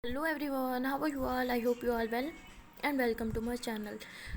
Hello everyone, how are you all? I hope you all well and welcome to my channel.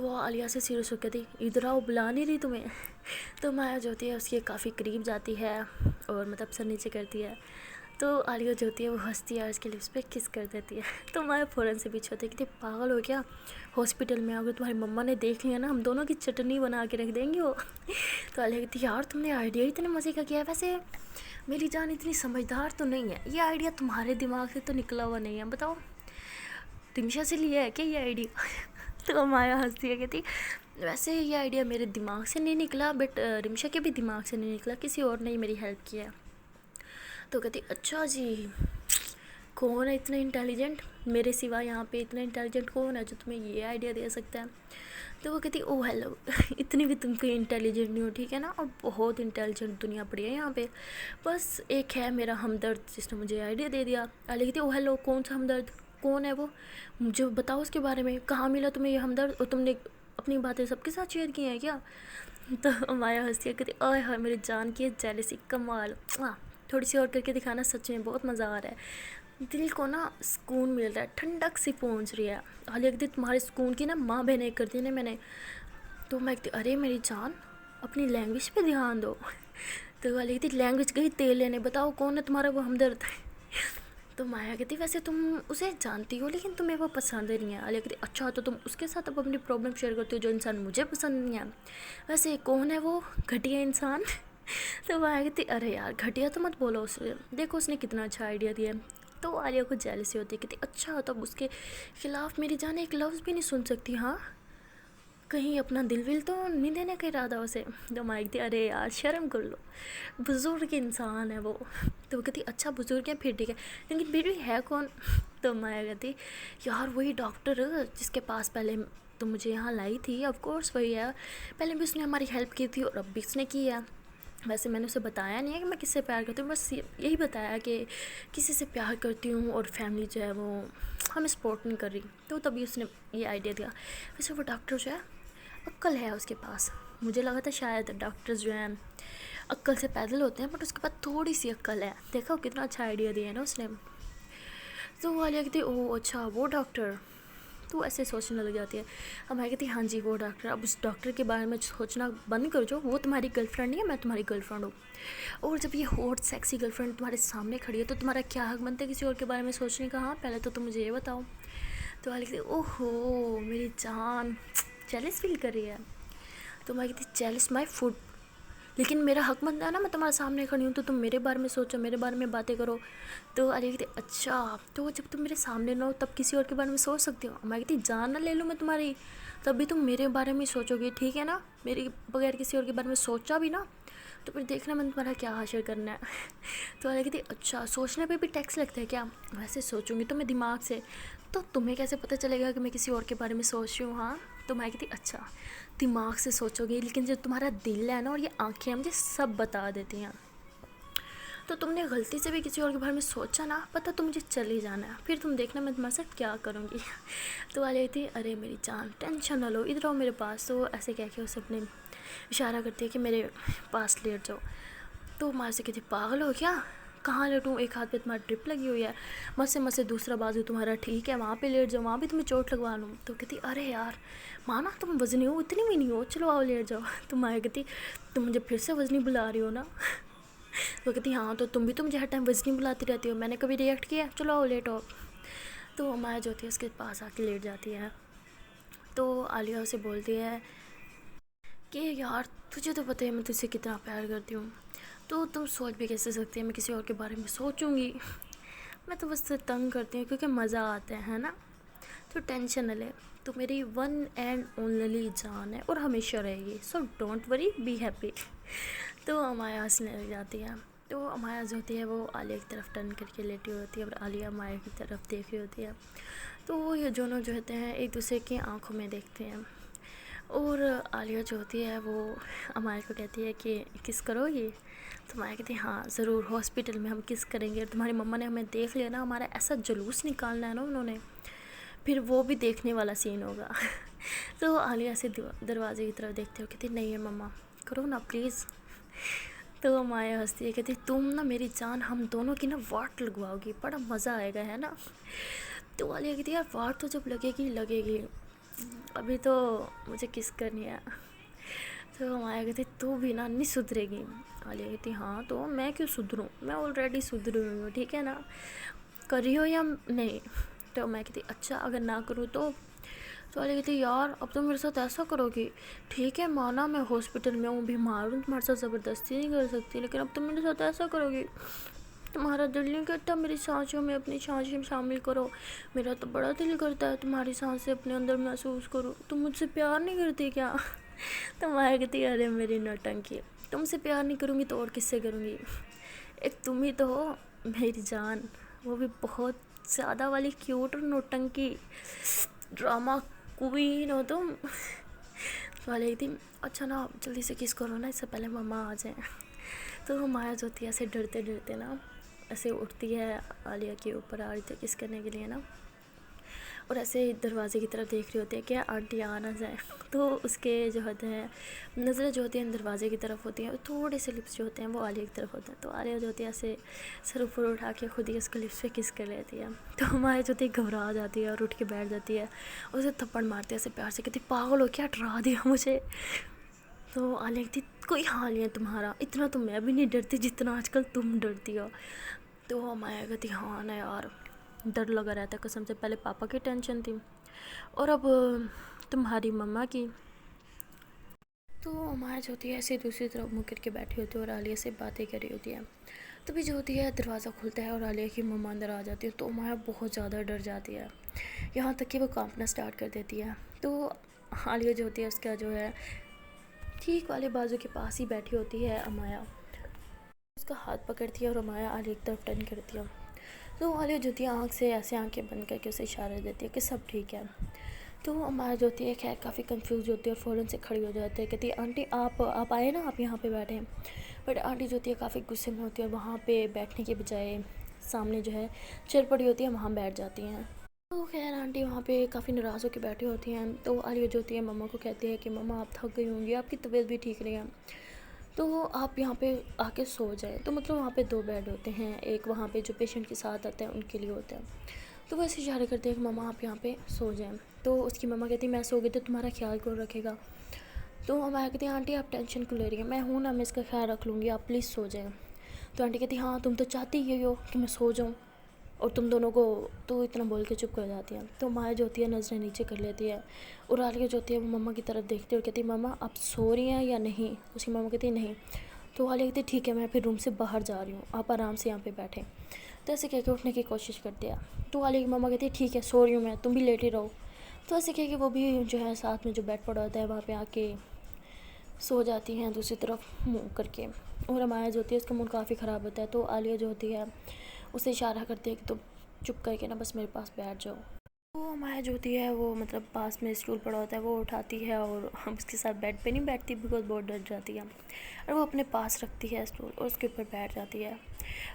تو وہ عالیہ سے serious ہو کے تھی ادھر آؤ بلا نہیں رہی تمہیں. تو مایا جو ہوتی ہے اس کے کافی قریب جاتی ہے اور مطلب سر نیچے کرتی ہے. تو عالیہ جو ہوتی ہے وہ ہنستی ہے اور اس کے لپس پہ کس کر دیتی ہے. تو مایا فوراً سے پیچھے ہوتی ہے کہ پاگل ہو کیا, ہاسپٹل میں اگر تمہاری مما نے دیکھ لیا نا ہم دونوں کی چٹنی بنا کے رکھ دیں گے وہ. تو عالیہ کہتی یار تم نے آئیڈیا اتنے مزے کا کیا ہے, ویسے میری جان اتنی سمجھدار تو نہیں ہے, یہ آئیڈیا تمہارے دماغ سے تو نکلا ہوا نہیں ہے, بتاؤ رمشا سے لیا ہے کیا یہ آئیڈیا. تو مایا ہنستی ہے کہتی ویسے یہ آئیڈیا میرے دماغ سے نہیں نکلا بٹ رمشا کے بھی دماغ سے نہیں نکلا, کسی اور نے ہی میری ہیلپ کیا. تو کہتی اچھا جی کون ہے اتنا انٹیلیجنٹ, میرے سوا یہاں پہ اتنا انٹیلیجنٹ کون ہے جو تمہیں یہ آئیڈیا دے سکتا ہے. تو وہ کہتی او ہیلو اتنی بھی تم کوئی انٹیلیجنٹ نہیں ہو ٹھیک ہے نا, اور بہت انٹیلیجنٹ دنیا پڑی ہے یہاں پہ, بس ایک ہے میرا ہمدرد جس نے مجھے آئیڈیا دے دیا. کہتی او ہیلو کون سا ہمدرد, کون ہے وہ, مجھے بتاؤ اس کے بارے میں, کہاں ملا تمہیں یہ ہمدرد, اور تم نے اپنی باتیں سب کے ساتھ شیئر کی ہیں کیا. تو مایا ہنستی ہے کہتی آئے ہائے میری جان کی جیلسی کمال, تھوڑی سی اور کر کے دکھانا, سچ میں بہت مزہ آ رہا ہے, دل کو نا سکون مل رہا ہے, ٹھنڈک سی پہنچ رہی ہے. عالیہ کہتی تمہارے سکون کی نا ماں بہنیں کر دی نا میں نے. تو میں کہتی ارے میری جان اپنی لینگویج پہ دھیان دو. تو عالیہ کہتی لینگویج گئی تیل لینے, بتاؤ کون ہے تمہارا وہ ہمدرد. تو مایا کہتی ویسے تم اسے جانتی ہو لیکن تمہیں وہ پسند نہیں ہے. عالیہ کہتی اچھا تو تم اس کے ساتھ اب اپنی پرابلم شیئر کرتی ہو جو انسان مجھے پسند نہیں ہے, ویسے کون ہے وہ گھٹیا انسان. تو مایا کہتی ارے یار گھٹیا تو مت بولو اسے, دیکھو اس نے کتنا اچھا آئیڈیا دیا. تو عالیہ کو جیلسی ہوتی ہے کہتی اچھا تو اب اس کے خلاف میری جان ایک لفظ بھی نہیں سن سکتی, ہاں کہیں اپنا دل ول تو نہیں دینے کا ارادہ اسے. تو مایا کہتی ارے یار شرم کر لو, بزرگ انسان ہے وہ. تو وہ کہتی اچھا بزرگ ہے پھر ٹھیک ہے, لیکن پھر بھی ہے کون. تو مایا کہتی یار وہی ڈاکٹر جس کے پاس پہلے تو مجھے یہاں لائی تھی, آف کورس وہی ہے, پہلے بھی اس نے ہماری ہیلپ کی تھی اور اب بھی اس نے کی ہے. ویسے میں نے اسے بتایا نہیں ہے کہ میں کس سے پیار کرتی ہوں, بس یہی بتایا کہ کسی سے پیار کرتی ہوں اور فیملی جو ہے وہ ہمیں سپورٹ نہیں کر رہی, تو تبھی اس نے یہ آئیڈیا دیا. ویسے وہ ڈاکٹر جو ہے عقل ہے اس کے پاس, مجھے لگا تھا شاید ڈاکٹرز جو ہیں عقل سے پیدل ہوتے ہیں بٹ اس کے پاس تھوڑی سی عقل ہے, دیکھا کتنا اچھا آئیڈیا دیا ہے نا اس نے. تو وہ عالیہ کہتی او اچھا وہ ڈاکٹر, تو ایسے سوچنے لگ جاتی ہے. اب میں کہتی ہاں جی وہ ڈاکٹر, اب اس ڈاکٹر کے بارے میں سوچنا بند کر جو, وہ تمہاری گرل فرینڈ نہیں ہے, میں تمہاری گرل فرینڈ ہوں. اور جب یہ ہاٹ سیکسی گرل فرینڈ تمہارے سامنے کھڑی ہے تو تمہارا کیا حق بنتا ہے کسی اور کے بارے میں سوچنے کا, ہاں پہلے تو تم مجھے یہ بتاؤ. تو عالیہ کہتی او ہو میری جان جیلس فیل کر رہی ہے. تو میں کہتی جیلس مائی فوڈ, لیکن میرا حق بنتا ہے نا, میں تمہارے سامنے کھڑی ہوں تو تم میرے بارے میں سوچو, میرے بارے میں باتیں کرو. تو عالیہ کہتی اچھا تو جب تم میرے سامنے نہ ہو تب کسی اور کے بارے میں سوچ سکتی ہو. میں کہتی جان نہ لے لوں میں تمہاری, تب بھی تم میرے بارے میں سوچو گی ٹھیک ہے نا, میری بغیر کسی اور کے بارے میں سوچا بھی نا تو پھر دیکھنا میں تمہارا کیا حشر کرنا ہے. تو عالیہ کہتی اچھا سوچنے پہ بھی ٹیکس لگتا ہے کیا, ویسے سوچوں گی تو میں دماغ سے, تو تمہیں کیسے پتہ چلے گا کہ میں کسی اور کے بارے میں سوچ رہی ہوں, ہاں. تو میں کہتی اچھا دماغ سے سوچو گی لیکن جو تمہارا دل ہے نا اور یہ آنکھیں مجھے سب بتا دیتی ہیں, تو تم نے غلطی سے بھی کسی اور کے بارے میں سوچا نا پتہ تو مجھے چل ہی جانا ہے, پھر تم دیکھنا میں تمہارے ساتھ کیا کروں گی. تو عالیہ تھی ارے میری جان ٹینشن نہ لو, ادھر آؤ میرے پاس. تو ایسے کہہ کے اسے اپنے اشارہ کرتی ہے کہ میرے پاس لیٹ جاؤ. تو ماں سے کہتی پاگل ہو کیا, کہاں لیٹوں, ایک ہاتھ پہ تمہاری ڈرپ لگی ہوئی ہے, مت سے دوسرا بازو تمہارا ٹھیک ہے, وہاں پہ لیٹ جاؤ, وہاں بھی تمہیں چوٹ لگوا لوں. تو کہتی ارے یار مانا تم وزنی ہو, اتنی بھی نہیں ہو, چلو آؤ لیٹ جاؤ. تو ماں کہتی تم مجھے پھر سے وزنی بلا رہی ہو نا. تو کہتی ہاں تو تم بھی تو مجھے ہر ٹائم وزنی بلاتی رہتی ہو, میں نے کبھی ریئیکٹ کیا, چلو آؤ لیٹ ہو. تو مایا جو ہوتی ہے اس کے پاس آ کے لیٹ جاتی ہے. تو عالیہ اسے بولتی ہے کہ یار تجھے تو پتہ ہے میں تجھ سے کتنا پیار کرتی ہوں, تو تم سوچ بھی کیسے سکتی ہے میں کسی اور کے بارے میں سوچوں گی, میں تو بس تنگ کرتی ہوں کیونکہ مزہ آتا ہے نا. تو ٹینشن نہ لے, تو میری ون اینڈ اونلی جان ہے اور ہمیشہ رہے گی, so don't worry be happy. تو مایا ہنسنے لگ جاتی ہے. تو مایا جو ہوتی ہے وہ عالیہ کی طرف ٹرن کر کے لیٹی ہوتی ہے اور عالیہ مایا کی طرف دیکھ رہی ہوتی ہے. تو یہ دونوں جو ہوتے ہیں ایک دوسرے کی آنکھوں میں دیکھتے ہیں, اور عالیہ جو ہوتی ہے وہ مایا کو کہتی ہے کہ کس کرو گی. تو مایا کہتی ہے ہاں ضرور, ہاسپٹل میں ہم کس کریں گے, اور تمہاری مما نے ہمیں دیکھ لیا نا, ہمارا ایسا جلوس نکالنا ہے نا انہوں نے, پھر وہ بھی دیکھنے والا سین ہوگا. تو عالیہ سے دروازے کی طرف دیکھتے ہو کہتی نہیں ہے مما کرو نا پلیز. تو مایا ہنستی ہے کہتی تم نا میری جان ہم دونوں کی نا واٹ لگواؤ گی, بڑا مزہ آئے گا ہے نا. تو عالیہ کہتی ہے یار واٹ تو جب لگے گی ابھی تو مجھے کس کرنی ہے. تو ہمارا کہتی تو بھی نا نہیں سدھرے گی. عالیہ کہتی ہاں تو میں کیوں سدھروں, میں آلریڈی سدھری ہوئی ہوں, ٹھیک ہے نا, کر رہی ہو یا نہیں. تو میں کہتی اچھا اگر نہ کروں تو عالیہ کہتی یار اب تو میرے ساتھ ایسا کرو گی, ٹھیک ہے مانا میں ہاسپٹل میں ہوں, بیمار ہوں, تمہارے ساتھ زبردستی نہیں کر سکتی, لیکن اب تم میرے ساتھ ایسا کرو گی, تمہارا دل نہیں کرتا میری سانسوں میں اپنی سانسیں شامل کرو, میرا تو بڑا دل کرتا ہے تمہاری سانسیں اپنے اندر محسوس کرو, تم مجھ سے پیار نہیں کرتی کیا. تو مایا کہتی ارے میری نوٹنکی, تم سے پیار نہیں کروں گی تو اور کس سے کروں گی, ایک تم ہی تو ہو میری جان, وہ بھی بہت زیادہ والی کیوٹ اور نوٹنکی ڈرامہ کوئین ہو تم. والے کہتی اچھا نا جلدی سے کس کرو نا, اس سے پہلے مما آ جائیں. تو مایا جو ہوتی ہے ایسے ڈرتے ڈرتے نا ایسے اٹھتی ہے عالیہ کے اوپر, آ رہی تھی کس کرنے کے لیے نا, اور ایسے دروازے کی طرف دیکھ رہی ہوتی ہے کہ آنٹی آ نہ جائے. تو اس کے جو ہوتے ہیں نظریں جو ہوتی ہیں دروازے کی طرف ہوتی ہیں, تھوڑے سے لپس جو ہوتے ہیں وہ عالیہ کی طرف ہوتے ہیں. تو عالیہ جو ہوتی ہے ایسے سر اوپر اٹھا کے خود ہی اس کے لپس پہ کس کر لیتی ہے. تو مایا جو ہوتی ہے گھبرا جاتی ہے اور اٹھ کے بیٹھ جاتی ہے, اسے تھپڑ مارتی ہے ایسے پیار سے, کہتی پاگل ہو کیا, ڈرا دیا مجھے. تو عالیہ کہتی کوئی حال نہیں ہے تمہارا, اتنا تو میں بھی نہیں ڈرتی جتنا آج کل تم ڈرتی ہو. تو مایا کہتی ہاں نا یار ڈر لگا رہتا ہے قسم سے, پہلے پاپا کی ٹینشن تھی اور اب تمہاری مما کی. تو مایا جو ہوتی ہے ایسے دوسری طرف منہ کر کے بیٹھی ہوتی ہے اور عالیہ سے باتیں کر رہی ہوتی ہے. تبھی جو ہوتی ہے دروازہ کھلتا ہے اور عالیہ کی مما اندر آ جاتی ہے. تو مایا بہت زیادہ ڈر جاتی ہے, یہاں تک کہ وہ کانپنا سٹارٹ کر دیتی ہے. تو عالیہ جو ہوتی ہے اس کا جو ہے ٹھیک والے بازو کے پاس ہی بیٹھی ہوتی ہے مایا, اس کا ہاتھ پکڑتی ہے اور مایا عالیہ کی طرف ٹرن کرتی ہے. تو عالیہ جو ہوتی ہے آنکھ سے ایسے آنکھیں بند کر کے اسے اشارہ دیتی ہے کہ سب ٹھیک ہے. تو مایا جو ہوتی ہے خیر کافی کنفیوز ہوتی ہے اور فوراً سے کھڑی ہو جاتی ہے, کہتی ہے آنٹی آپ آئے نا, آپ یہاں پہ بیٹھے ہیں. بٹ آنٹی جو ہوتی ہے کافی غصے میں ہوتی ہے اور وہاں پہ بیٹھنے کے بجائے سامنے جو ہے چیئر پڑی ہوتی ہے وہاں بیٹھ جاتی ہیں. تو خیر آنٹی وہاں پہ کافی ناراض ہو کے بیٹھی ہوتی ہیں. تو عالیہ جو ہوتی ہے مما کو کہتی ہے کہ مما آپ تھک گئی ہوں گی, آپ کی طبیعت بھی ٹھیک نہیں ہے, تو آپ یہاں پہ آ کے سو جائیں. تو مطلب وہاں پہ 2 بیڈ ہوتے ہیں, ایک وہاں پہ جو پیشنٹ کے ساتھ آتے ہیں ان کے لیے ہوتا ہے. تو وہ ایسے اشارہ کرتے ہیں کہ مما آپ یہاں پہ سو جائیں. تو اس کی مما کہتی ہے میں سو گئی تو تمہارا خیال کون رکھے گا. تو مایا کہتی ہے آنٹی آپ ٹینشن کیوں لے رہی ہیں, میں ہوں نا, میں اس کا خیال رکھ لوں گی, آپ پلیز سو جائیں. تو آنٹی کہتی ہاں تم تو چاہتی ہی ہو کہ میں سو جاؤں, اور تم دونوں کو تو اتنا بول کے چپ کر جاتی ہیں. تو مایا جو ہوتی ہے نظریں نیچے کر لیتی ہے اور عالیہ جو ہوتی ہے وہ مما کی طرف دیکھتی ہے اور کہتی ہے مما آپ سو رہی ہیں یا نہیں. اس کی مما کہتی ہے نہیں. تو عالیہ کہتی ہے ٹھیک ہے میں پھر روم سے باہر جا رہی ہوں, آپ آرام سے یہاں پہ بیٹھیں. تو ایسے کہہ کے اٹھنے کی کوشش کرتے ہیں. تو عالیہ کی مما کہتی ہے ٹھیک ہے سو رہی ہوں میں, تم بھی لیٹی رہو. تو ایسے کہہ کے وہ بھی جو ہے ساتھ میں جو بیڈ پڑا ہوتا ہے وہاں پہ آ کے سو جاتی ہیں دوسری طرف منہ کر کے. اور مایا جو ہوتی ہے اس کا موڈ کافی خراب ہوتا ہے. تو عالیہ جو ہوتی ہے اسے اشارہ کرتی ہے کہ تم چپ کر کے نا بس میرے پاس بیٹھ جاؤ. تو مایا جو ہوتی ہے وہ مطلب پاس میں اسٹول پڑا ہوتا ہے وہ اٹھاتی ہے اور اس کے ساتھ بیڈ پہ نہیں بیٹھتی بیکاز بہت ڈر جاتی ہے, اور وہ اپنے پاس رکھتی ہے اسٹول اور اس کے اوپر بیٹھ جاتی ہے.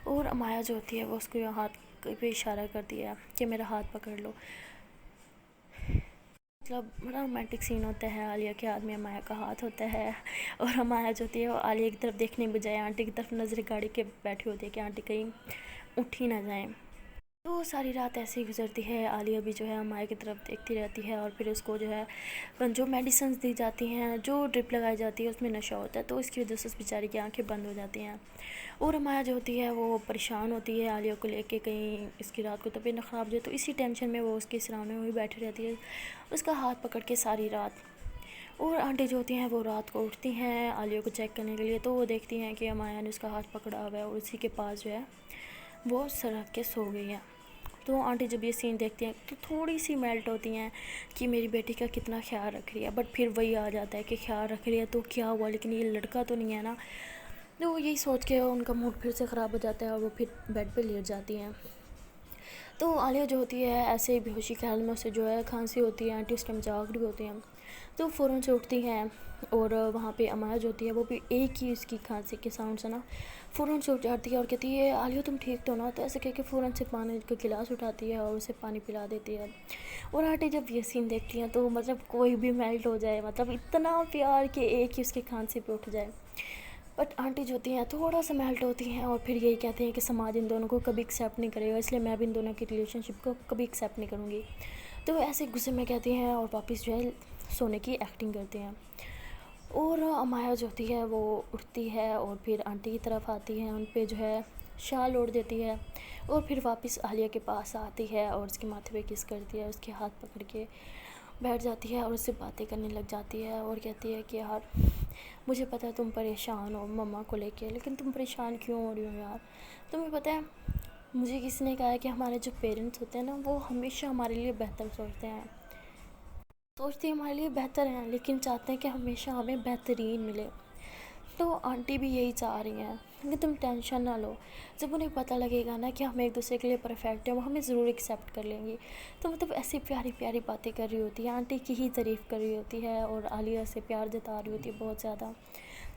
اور مایا جو ہوتی ہے وہ اس کو ہاتھ پہ اشارہ کرتی ہے کہ میرا ہاتھ پکڑ لو. مطلب بڑا رومانٹک سین ہوتا ہے, عالیہ کے ہاتھ میں مایا کا ہاتھ ہوتا ہے, اور مایا جو ہوتی ہے وہ عالیہ کی طرف دیکھنے بجائے آنٹی کی طرف نظریں گاڑی کے بیٹھی ہوتی ہے کہ آنٹی کہیں اٹھ ہی نہ جائیں. تو ساری رات ایسے ہی گزرتی ہے. عالیہ بھی جو ہے مایا کی طرف دیکھتی رہتی ہے, اور پھر اس کو جو ہے جو میڈیسنز دی جاتی ہیں, جو ڈرپ لگائی جاتی ہے اس میں نشہ ہوتا ہے, تو اس کی وجہ سے اس بیچاری کی آنکھیں بند ہو جاتی ہیں. اور مایا جو ہوتی ہے وہ پریشان ہوتی ہے عالیہ کو لے کے, کہیں اس کی رات کو طبیعت نہ خراب جائے. تو اسی ٹینشن میں وہ اس کے سرانے میں بیٹھی رہتی ہے اس کا ہاتھ پکڑ کے ساری رات. اور آنٹی جو ہوتی ہیں وہ رات کو اٹھتی ہیں عالیہ کو چیک کرنے کے لیے, تو وہ دیکھتی ہیں کہ مایا نے اس کا ہاتھ پکڑا ہوا ہے اور اسی کے پاس جو ہے وہ سر رکھ کے سو گئی ہے. تو آنٹی جب یہ سین دیکھتی ہیں تو تھوڑی سی میلٹ ہوتی ہیں کہ میری بیٹی کا کتنا خیال رکھ رہی ہے. بٹ پھر وہی آ جاتا ہے کہ خیال رکھ رہی ہے تو کیا ہوا, لیکن یہ لڑکا تو نہیں ہے نا. تو یہی سوچ کے ان کا موڈ پھر سے خراب ہو جاتا ہے اور وہ پھر بیڈ پہ لیٹ جاتی ہیں. تو عالیہ جو ہوتی ہے ایسے ہی بے ہوشی کے حال میں اسے جو ہے کھانسی ہوتی ہے, آنٹی اس ٹائم جاگ رہی ہوتی ہیں. تو فوراً سے اٹھتی ہیں اور وہاں پہ مایا جو ہوتی ہے وہ بھی ایک ہی اس کی کھانسی کے ساؤنڈ سے نا فوراً سے اٹھ جاتی ہے اور کہتی ہے عالیہ تم ٹھیک تو نا. تو ایسے کہہ کے فوراً سے پانی کا گلاس اٹھاتی ہے اور اسے پانی پلا دیتی ہے. اور آنٹی جب یہ سین دیکھتی ہیں تو مطلب کوئی بھی میلٹ ہو جائے, مطلب اتنا پیار کہ ایک ہی اس کی کھانسی پہ اٹھ جائے. بٹ آنٹی جو ہوتی ہیں تھوڑا سا میلٹ ہوتی ہیں اور پھر یہی کہتے ہیں کہ سماج ان دونوں کو کبھی ایکسیپٹ نہیں کرے گا, اس لیے میں بھی ان دونوں کی ریلیشن شپ کو کبھی ایکسیپٹ نہیں کروں گی. تو ایسے غصے میں کہتی ہیں اور واپس جو ہے سونے کی ایکٹنگ کرتے ہیں. اور امایا جو ہوتی ہے وہ اٹھتی ہے اور پھر آنٹی کی طرف آتی ہے، ان پہ جو ہے شال اوڑھ دیتی ہے اور پھر واپس عالیہ کے پاس آتی ہے اور اس کے ماتھے پہ کس کرتی ہے، اس کے ہاتھ پکڑ کے بیٹھ جاتی ہے اور اس سے باتیں کرنے لگ جاتی ہے اور کہتی ہے کہ یار مجھے پتہ ہے تم پریشان ہو مما کو لے کے، لیکن تم پریشان کیوں ہو رہی ہو یار؟ تمہیں پتہ ہے مجھے کسی نے کہا ہے کہ ہمارے جو پیرنٹس ہوتے ہیں نا وہ ہمیشہ ہمارے لیے بہتر سوچتے ہیں ہمارے لیے بہتر ہیں، لیکن چاہتے ہیں کہ ہمیشہ ہمیں بہترین ملے. تو آنٹی بھی یہی چاہ رہی ہیں کہ تم ٹینشن نہ لو، جب انہیں پتہ لگے گا نا کہ ہم ایک دوسرے کے لیے پرفیکٹ ہیں وہ ہمیں ضرور ایکسیپٹ کر لیں گی. تو مطلب ایسی پیاری پیاری باتیں کر رہی ہوتی ہے، آنٹی کی ہی تعریف کر رہی ہوتی ہے اور عالیہ سے پیار جتا رہی ہوتی ہے بہت زیادہ.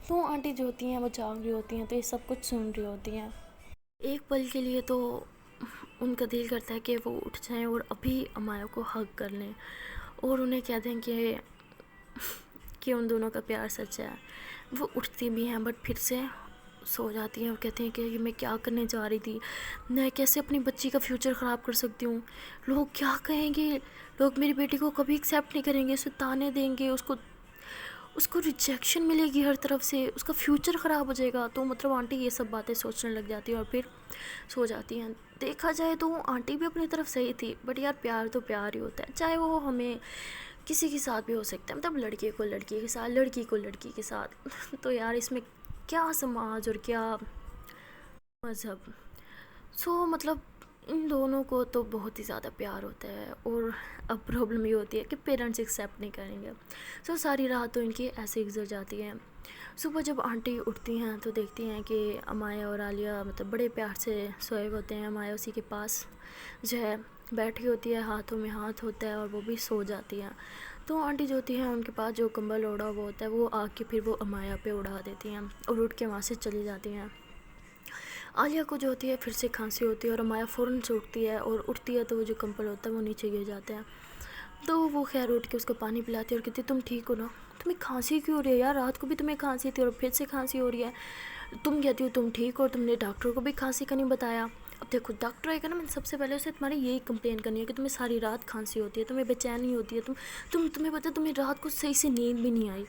تو آنٹی جو ہوتی ہیں وہ جاگ رہی ہوتی ہیں تو یہ سب کچھ سن رہی ہوتی ہیں. ایک پل کے لیے تو ان کا دل کرتا ہے کہ وہ اٹھ جائیں اور ابھی امایا کو ہگ کر لیں اور انہیں کہہ دیں کہ ان دونوں کا پیار سچ ہے. وہ اٹھتی بھی ہیں بٹ پھر سے سو جاتی ہیں اور کہتی ہیں کہ یہ میں کیا کرنے جا رہی تھی، میں کیسے اپنی بچی کا فیوچر خراب کر سکتی ہوں، لوگ کیا کہیں گے، لوگ میری بیٹی کو کبھی ایکسیپٹ نہیں کریں گے، اسے تانے دیں گے، اس کو ریجیکشن ملے گی ہر طرف سے، اس کا فیوچر خراب ہو جائے گا. تو مطلب آنٹی یہ سب باتیں سوچنے لگ جاتی ہیں اور پھر سو جاتی ہیں. دیکھا جائے تو آنٹی بھی اپنی طرف صحیح تھی، بٹ یار پیار تو پیار ہی ہوتا ہے، چاہے وہ ہمیں کسی کے ساتھ بھی ہو سکتا ہے، مطلب لڑکے کو لڑکی کے ساتھ، لڑکی کو لڑکی کے ساتھ. تو یار اس میں کیا سماج اور کیا مذہب. مطلب ان دونوں کو تو بہت ہی زیادہ پیار ہوتا ہے اور اب پرابلم یہ ہوتی ہے کہ پیرنٹس ایکسیپٹ نہیں کریں گے. ساری رات تو ان کی ایسے گزر جاتی ہے. صبح جب آنٹی اٹھتی ہیں تو دیکھتی ہیں کہ امایا اور عالیہ مطلب بڑے پیار سے سوئے ہوتے ہیں. امایا اسی کے پاس جو ہے بیٹھی ہوتی ہے، ہاتھوں میں ہاتھ ہوتا ہے اور وہ بھی سو جاتی ہیں. تو آنٹی جو ہوتی ہیں ان کے پاس جو کمبل اوڑھا ہوا ہوتا ہے وہ آ کے پھر وہ امایا پہ اڑا دیتی ہیں اور اٹھ کے وہاں سے چلی جاتی ہیں. عالیہ کو جو ہوتی ہے پھر سے کھانسی ہوتی ہے اور امایا فوراً سے اٹھتی ہے اور اٹھتی ہے تو وہ جو کمبل ہوتا ہے وہ نیچے گر جاتا ہے. تو وہ خیر اٹھ کے اس کو پانی پلاتی ہے اور کہتی ہے تم ٹھیک ہو نا، تمہیں کھانسی کیوں ہو رہی ہے یار، رات کو بھی تمہیں کھانسی تھی اور پھر سے کھانسی ہو رہی ہے، تم کہتی ہو تم ٹھیک ہو، تم نے ڈاکٹر کو بھی کھانسی کا نہیں بتایا. اب دیکھو ڈاکٹر آئے گا نا، میں نے سب سے پہلے اسے تمہاری یہی کمپلین کرنی ہے کہ تمہیں ساری رات کھانسی ہوتی ہے، تمہیں بے چینی ہوتی ہے، تمہیں پتہ ہے تمہیں رات کو صحیح سے نیند بھی نہیں آئی.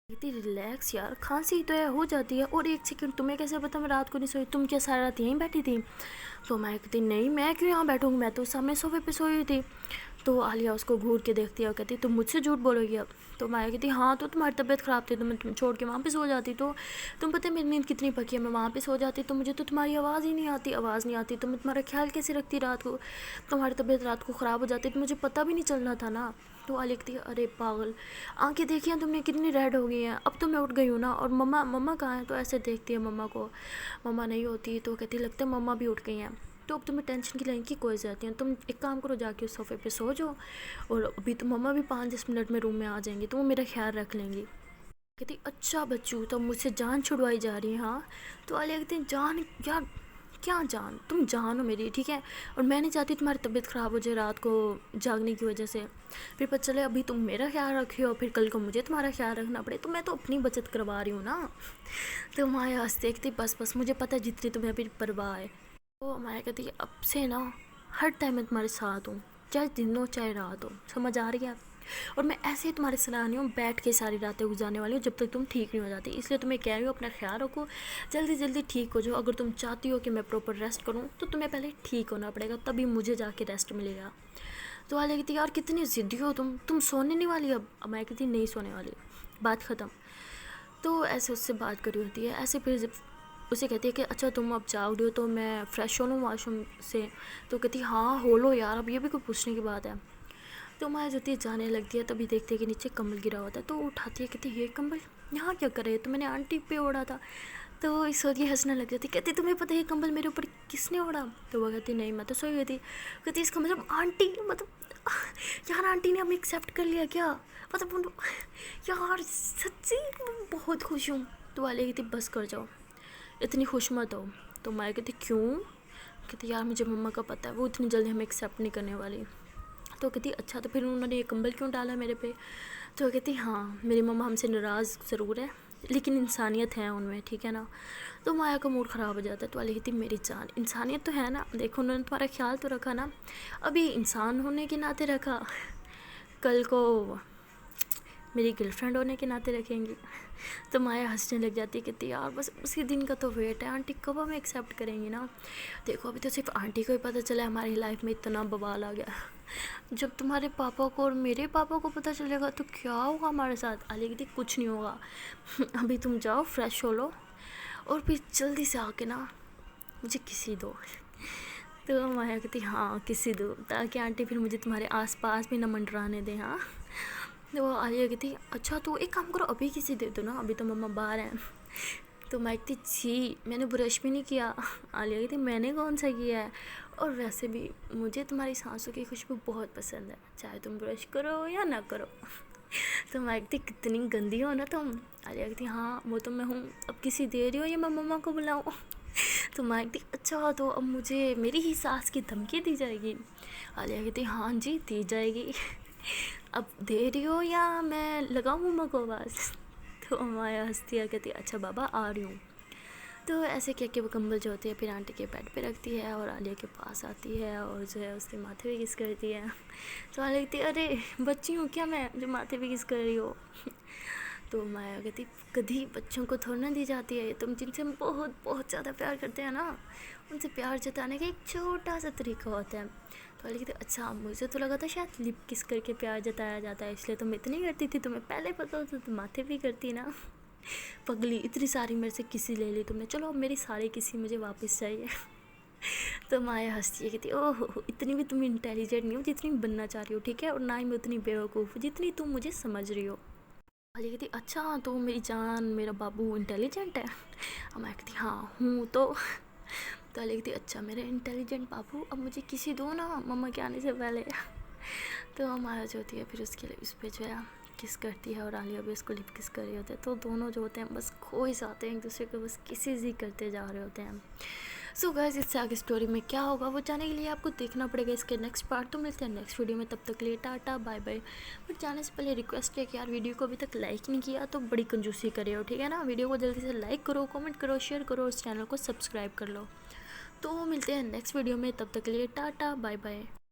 کہتی ریلیکس یار، کھانسی تو ہو جاتی ہے، اور ایک سیکنڈ تمہیں کیسے پتا میں رات کو نہیں سوئی، تم کیا ساری رات یہیں بیٹھی تھی؟ تو میں کہتی نہیں میں کیوں یہاں بیٹھوں گی، میں تو سامنے صوفے پہ سوئی ہوئی تھی. تو عالیہ اس کو گھور کے دیکھتی ہے اور کہتی تم مجھ سے جھوٹ بولو گی اب؟ تو میں کہتی ہاں تو تمہاری طبیعت خراب تھی تو میں تم چھوڑ کے وہاں پہ سو جاتی. تو تم پتہ ہے میری نیند کتنی پکی ہے، میں وہاں پہ سو جاتی تو مجھے تو تمہاری آواز ہی نہیں آتی تو میں تمہارا خیال کیسے رکھتی، رات کو تمہاری طبیعت رات کو خراب ہو جاتی تو مجھے پتہ بھی نہیں چلنا تھا نا. تو عالیہ کہتی ہے ارے پاگل، آنکھیں دیکھی ہیں تم نے کتنی ریڈ ہو گئی ہیں، اب تو میں اٹھ گئی ہوں نا، اور مما کہاں ہیں؟ تو ایسے دیکھتی ہے مما کو، مما نہیں ہوتی. تو کہتی لگتا ہے مما بھی اٹھ گئی ہیں. تو اب تمہیں ٹینشن کی لینے کی کوئی ضرورت نہیں ہے، تم ایک کام کرو جا کے اس صوفے پہ سو جاؤ، اور ابھی تو مما بھی 5-10 منٹ میں روم میں آ جائیں گی تو وہ میرا خیال رکھ لیں گی. کہتی اچھا بچو تو مجھ سے جان چھڑوائی جا رہی ہیں ہاں؟ تو عالیہ کہتی ہیں جان یار کیا جان، تم جان ہو میری ٹھیک ہے، اور میں نہیں چاہتی تمہاری طبیعت خراب ہو جائے رات کو جاگنے کی وجہ سے، پھر پتہ چلے ابھی تم میرا خیال رکھے ہو پھر کل کو مجھے تمہارا خیال رکھنا پڑے، تو میں تو اپنی بچت کروا رہی ہوں نا. تو مایا ہنستی کہتی بس مجھے پتہ ہے جتنی تمہیں ابھی پرواہ ہے. تو مایا کہتی ہے اب سے نا ہر ٹائم میں تمہارے ساتھ ہوں، چاہے دن ہو چاہے رات ہو، سمجھ آ رہی ہے؟ اور میں ایسے ہی تمہارے سرانے ہوں، بیٹھ کے ساری راتیں گزارنے والی ہوں جب تک تم ٹھیک نہیں ہو جاتی. اس لیے تمہیں کہہ رہی ہوں اپنا خیال رکھو، جلدی ٹھیک ہو جاؤ. اگر تم چاہتی ہو کہ میں پراپر ریسٹ کروں تو تمہیں پہلے ٹھیک ہونا پڑے گا، تبھی مجھے جا کے ریسٹ ملے گا. تو عالیہ کہتی یار کتنی ضدی ہو تم سونے نہیں والی اب؟ میں کہتی نہیں سونے والی، بات ختم. تو ایسے اس سے بات کری ہوتی ہے. ایسے پھر اسے کہتی ہے کہ اچھا تم اب جاؤ گے تو میں فریش ہو لوں واش روم سے؟ تو کہتی ہاں ہو لو یار، اب یہ بھی کوئی پوچھنے کی بات ہے. تو مایا جو ہوتی ہے جانے لگتی ہے، تبھی دیکھتے کہ نیچے کمبل گرا ہوتا ہے. تو وہ اٹھاتی ہے، کہتی یہ کمبل یہاں کیا کرے، تو میں نے آنٹی پہ اوڑھا تھا. تو اس وقت یہ ہنسنے لگ جاتی، کہتی تمہیں پتہ ہے یہ کمبل میرے اوپر کس نے اوڑھا؟ تو وہ کہتی نہیں میں تو سوئی ہوئی تھی. کہتی اس کا مطلب آنٹی، مطلب یار آنٹی نے ہمیں ایکسیپٹ کر لیا کیا، مطلب یار سچی بہت خوش ہوں. تو عالیہ کہتی بس کر جاؤ، اتنی خوش مت ہو. تو مایا کہتی کیوں؟ کہتی یار مجھے مما کا پتہ ہے وہ اتنی جلدی ہمیں ایکسیپٹ نہیں کرنے والی. تو کہتی اچھا تو پھر انہوں نے یہ کمبل کیوں ڈالا میرے پہ؟ تو کہتی ہاں میری مما ہم سے ناراض ضرور ہے، لیکن انسانیت ہے ان میں، ٹھیک ہے نا. تو مایا کا موڈ خراب ہو جاتا ہے. تو عالیہ کہتی میری جان انسانیت تو ہے نا، دیکھو انہوں نے تمہارا خیال تو رکھا نا، ابھی انسان ہونے کے ناطے رکھا، کل کو میری گرل فرینڈ ہونے کے ناطے رکھیں گی. تو مایا ہنسنے لگ جاتی ہے، کہتی یار بس اسی دن کا تو ویٹ ہے، آنٹی کب ہمیں ایکسیپٹ کریں گی نا. دیکھو ابھی تو صرف آنٹی کو ہی پتہ چلا ہے ہماری لائف میں اتنا بوال آ گیا، جب تمہارے پاپا کو اور میرے پاپا کو پتہ چلے گا تو کیا ہوگا ہمارے ساتھ. عالیہ کہتی کچھ نہیں ہوگا، ابھی تم جاؤ فریش ہو لو اور پھر جلدی سے آ کے نا مجھے کسی دو. تو مایا کہتی ہاں کسی دو، تاکہ آنٹی پھر مجھے تمہارے آس پاس بھی نہ منڈرانے دیں. ہاں تو عالیہ کہتی اچھا تو ایک کام کرو ابھی کسی دے دو نا، ابھی تو مما باہر ہیں. تو میں کہتی جی میں نے برش بھی نہیں کیا. عالیہ کہتی میں نے کون سا کیا ہے، اور ویسے بھی مجھے تمہاری سانسوں کی خوشبو بہت پسند ہے، چاہے تم برش کرو یا نہ کرو. تو میں کہتی کتنی گندی ہو نا تم. عالیہ کہتی ہاں وہ تو میں ہوں، اب کسی دے رہی ہو یا میں مما کو بلاؤں. تو میں کہتی اچھا تو اب مجھے میری ہی ساس کی دھمکی دی جائے گی. عالیہ کہتی ہاں جی دی جائے گی، اب دے رہی ہو یا میں لگاؤں مما کو آواز. تو مایا ہنستی ہے، کہتی اچھا بابا آ رہی ہوں. تو ایسے کہہ کے وہ کمبل جو ہوتی ہے پھر آنٹی کے بیڈ پہ رکھتی ہے اور عالیہ کے پاس آتی ہے اور جو ہے اس کے ماتھے پہ کس کرتی ہے. تو عالیہ کہتی ارے بچی ہوں کیا میں جو ماتھے پہ کس کر رہی ہو. تو مایا کہتی کدھی بچوں کو تھوڑا نہ دی جاتی ہے، تم جن سے بہت بہت زیادہ پیار کرتے ہیں نا ان سے پیار جتانے کا ایک چھوٹا سا طریقہ ہوتا ہے. تو عالیہ کہتی اچھا مجھے تو لگا تھا شاید لپ کس کر کے پیار جتایا جاتا ہے، اس لیے تم اتنی کرتی تھی، تمہیں پہلے پتہ ہوتا تو ماتھے بھی کرتی نا. پگلی اتنی ساری میرے سے کسی لے لی تم نے، چلو اب میری ساری کسی مجھے واپس چاہیے. تو مایا ہنستی ہے، کہتی اوہ اتنی بھی تم انٹیلیجنٹ نہیں ہو جتنی بننا چاہ رہی ہو، ٹھیک ہے، اور نہ ہی میں اتنی بیوقوف جتنی تم مجھے سمجھ رہی ہو. عالیہ کہتی اچھا تو میری جان میرا بابو انٹیلیجنٹ ہے. میں کہتی ہاں ہوں تو. تو عالیہ کہتی اچھا میرے انٹیلیجنٹ بابو اب مجھے کسی دو نا مما کے آنے سے پہلے. تو مایا جو ہوتی ہے پھر اس کے لیے اس پہ جو ہے کس کرتی ہے اور عالیہ بھی اس کو لپ کس کر رہے ہوتے ہیں. تو دونوں جو ہوتے ہیں بس کھو ہی جاتے ہیں ایک دوسرے کو، بس کسی ہی کرتے جا رہے ہوتے ہیں. سو گائز اس سے آگے اسٹوری میں کیا ہوگا وہ جانے کے لیے آپ کو دیکھنا پڑے گا اس کے نیکسٹ پارٹ. تو ملتے ہیں نیکسٹ ویڈیو میں، تب تک لیے ٹاٹا بائے بائے. بٹ جانے سے پہلے ریکویسٹ ہے کہ یار ویڈیو کو ابھی تک لائک نہیں کیا تو بڑی کنجوسی کرے ہو، ٹھیک ہے نا. ویڈیو کو جلدی سے لائک کرو، کمنٹ کرو، شیئر کرو، اس چینل کو سبسکرائب کر لو. تو ملتے ہیں نیکسٹ ویڈیو میں، تب تک لیے ٹاٹا بائے بائے.